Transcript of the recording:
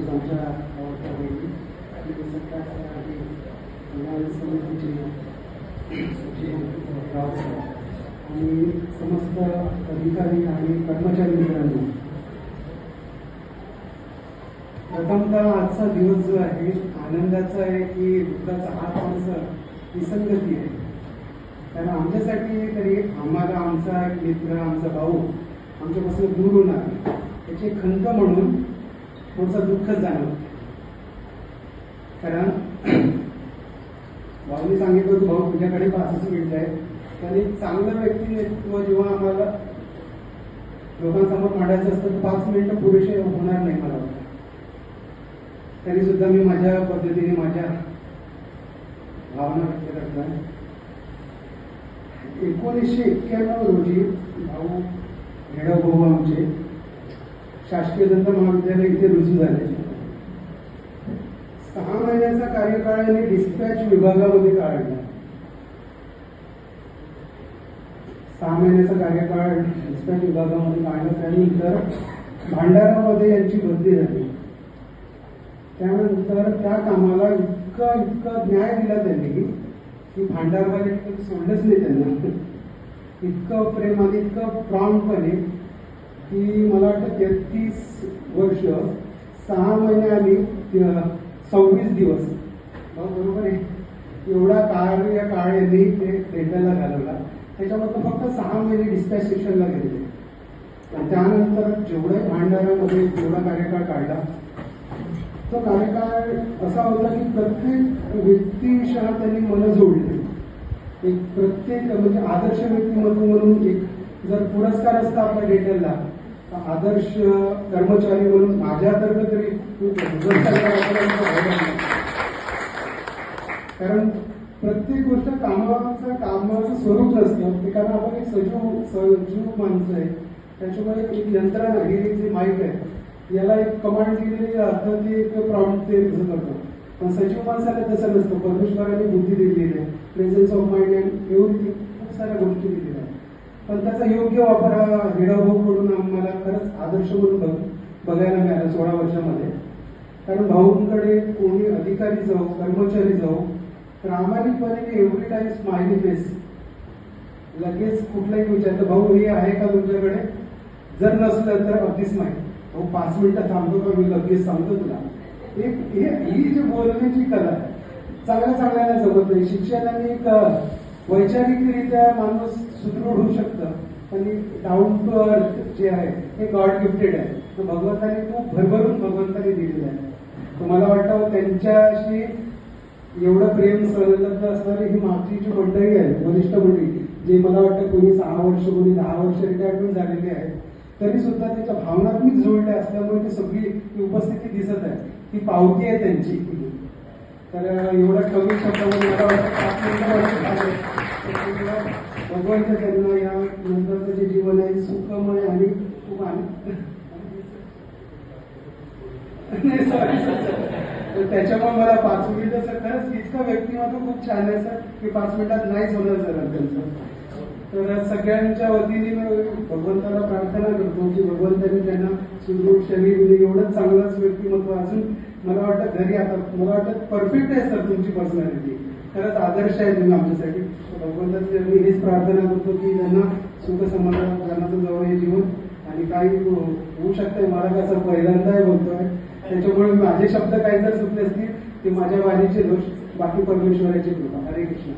आमच्या आवडत्या बहिणी समितीचे सचिव रावसाहेब आणि समस्त अधिकारी आणि कर्मचारी मित्रांनो, प्रथमतः आजचा दिवस जो आहे आनंदाचा आहे की दुःखाचा हात आमचा विसंगती आहे. कारण आमच्यासाठी तरी आम्हाला आमचा एक मित्र आमचा भाऊ आमच्यापासून दूर होणार त्याची खंत म्हणून थोडंसं दुःख जाणवतं. कारण भाऊनी सांगितलं होतं भाऊ तुझ्याकडे 5 मिनिट आहे, आणि चांगलं व्यक्तिमत्व जेव्हा आम्हाला लोकांसमोर मांडायचं असतं तर 5 मिनिटं पुरेसे होणार नाही मला वाटतं. तरी सुद्धा मी माझ्या पद्धतीने माझ्या भावना व्यक्त करतो. 1991 रोजी भाऊ हेडव भाऊ आमचे शासकीय दंत महाविद्यालय इथे रुजू झाले. 6 महिन्याचा कार्यकाळाने डिस्पॅच विभागामध्ये काढला. 6 महिन्याचा कार्यकाळ डिस्पॅच विभागामध्ये काढला. त्यानंतर भांडारामध्ये यांची भरती झाली. त्यानंतर त्या कामाला इतका न्याय दिला त्यांनी की भांडारवाले सोडलंच नाही त्यांना. इतकं प्रेम आणि इतकं प्राणपणे की मला वाटतं 33 वर्ष 6 महिने आणि 26 दिवस बरोबर आहे. एवढा काळ यांनी ते डेटाला घालवला. त्याच्यामध्ये फक्त 6 महिने डिस्पॅच सेक्शनला गेले. त्यानंतर जेवढे भांडारामध्ये जेवढा कार्यकाळ काढला तो कार्यकाळ असा होता की प्रत्येक व्यक्तीविषयी त्यांनी मन जोडले. एक प्रत्येक म्हणजे आदर्श व्यक्तिमत्व म्हणून एक जर पुरस्कार असता आपल्या डेटलला तर आदर्श कर्मचारी म्हणून माझ्यातर्फे तरी कारण प्रत्येक गोष्ट कामाचं स्वरूप नसतं ते. कारण आपण एक सजीव माणसं आहे. त्याच्यामुळे एक यंत्रणा ही जी माईक आहे याला एक कमांड दिलेली असतं ती एक प्रॉब्लेम ते कसं करतो. पण सजीव माणसाला तसं नसतं. परमेश्वराने बुद्धी दिलेली आहे, प्रेझेन्स ऑफ माइंड अँड एवढी खूप साऱ्या गोष्टी दिलेल्या आहेत. पण त्याचा योग्य वापर हा हेडाभाऊकडून आम्हाला खरंच आदर्श म्हणून बघायला मिळाला 16 वर्षामध्ये. कारण भाऊंकडे कोणी अधिकारी जाऊ कर्मचारी जाऊ प्रामाणिकपणे एव्हरी टाइम स्माइली फेस. लगेच कुठलाही विचारतं भाऊ हे आहे का तुमच्याकडे, जर नसलं तर अगदीच माहिती भाऊ 5 मिनिटं थांबतो का मी लगेच सांगतो तुला. ही जी बोलण्याची कला आहे चांगल्याला जमत नाही. शिक्षणाने एक वैचारिकरित्या माणूस सुदृढ होऊ शकतं, पण डाऊन टू अर्थ जे आहे हे गॉड गिफ्टेड आहे. तो भगवंताने खूप भरभरून भगवंताने दिलेलं आहे. तर मला वाटतं त्यांच्याशी एवढं प्रेम संलग्न असणारी ही मागची जी मंडळी आहे वरिष्ठ मंडळी जे मला वाटतं कोणी 6 वर्ष कोणी 10 वर्ष रिटायरमेंट झालेली आहे तरी सुद्धा त्याच्या भावनात्मक जोडल्या असल्यामुळे ती सगळी उपस्थिती दिसत आहे. ती पावती आहे त्यांची. तर एवढ्या कमी शब्दामध्ये मला वाटतं भगवंत त्यांना या नंतरचं जे जीवन आहे सुखमय आणि खूप त्याच्यामुळे मला 5 मिनिटं सर खरंच इतकं व्यक्तिमत्व खूप छान आहे सर की 5 मिनिटात नाहीच होणार सर त्यांचं. तर सगळ्यांच्या वतीने मी भगवंताला प्रार्थना करतो की भगवंताने त्यांना सुदृढ शरीर एवढंच चांगलंच व्यक्तिमत्व असून मला वाटतं घरी आता मला वाटतं परफेक्ट आहे सर तुमची पर्सनॅलिटी. खरंच आदर्श आहे तुम्ही आमच्यासाठी. भगवंताची मी हेच प्रार्थना करतो की त्यांना सुख समाधानाचं जवळ हे जीवन आणि काही होऊ शकतंय. मला कसं पहिल्यांदा बोलतोय त्याच्यामुळे माझे शब्द काही जर चुकले असतील ते माझ्या वाणीचे दोष, बाकी परमेश्वराची कृपा. हरे कृष्ण.